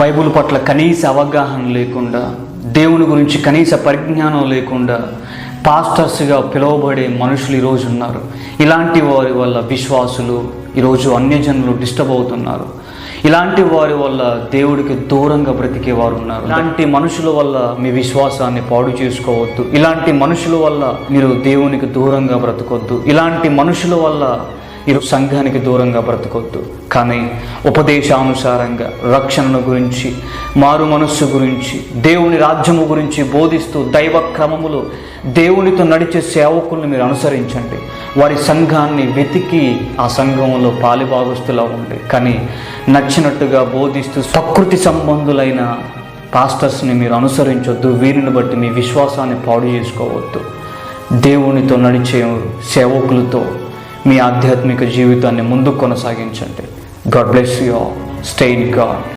Bible పట్ల కనీస అవగాహన లేకుండా, దేవుని గురించి కనీస పరిజ్ఞానం లేకుండా పాస్టర్స్గా పిలువబడే మనుషులు ఈరోజు ఉన్నారు. ఇలాంటి వారి వల్ల విశ్వాసులు ఈరోజు అన్యజనులు డిస్టర్బ్ అవుతున్నారు. ఇలాంటి వారి వల్ల దేవుడికి దూరంగా బ్రతికే వారు ఉన్నారు. ఇలాంటి మనుషుల వల్ల మీ విశ్వాసాన్ని పాడు చేసుకోవద్దు. ఇలాంటి మనుషుల వల్ల మీరు దేవునికి దూరంగా బ్రతకొద్దు. ఇలాంటి మనుషుల వల్ల మీరు సంఘానికి దూరంగా బ్రతకొద్దు. కానీ ఉపదేశానుసారంగా రక్షణను గురించి, మారు మనస్సు గురించి, దేవుని రాజ్యము గురించి బోధిస్తూ దైవ క్రమములు దేవునితో నడిచే సేవకుల్ని మీరు అనుసరించండి. వారి సంఘాన్ని వెతికి ఆ సంఘంలో పాలిభాగస్తులా ఉండి, కానీ నచ్చినట్టుగా బోధిస్తూ ప్రకృతి సంబంధులైన పాస్టర్స్ని మీరు అనుసరించొద్దు. వీరిని బట్టి మీ విశ్వాసాన్ని పాడు చేసుకోవద్దు. దేవునితో నడిచే సేవకులతో మీ ఆధ్యాత్మిక జీవితాన్ని ముందుకు కొనసాగించండి. God bless you all. Stay in God.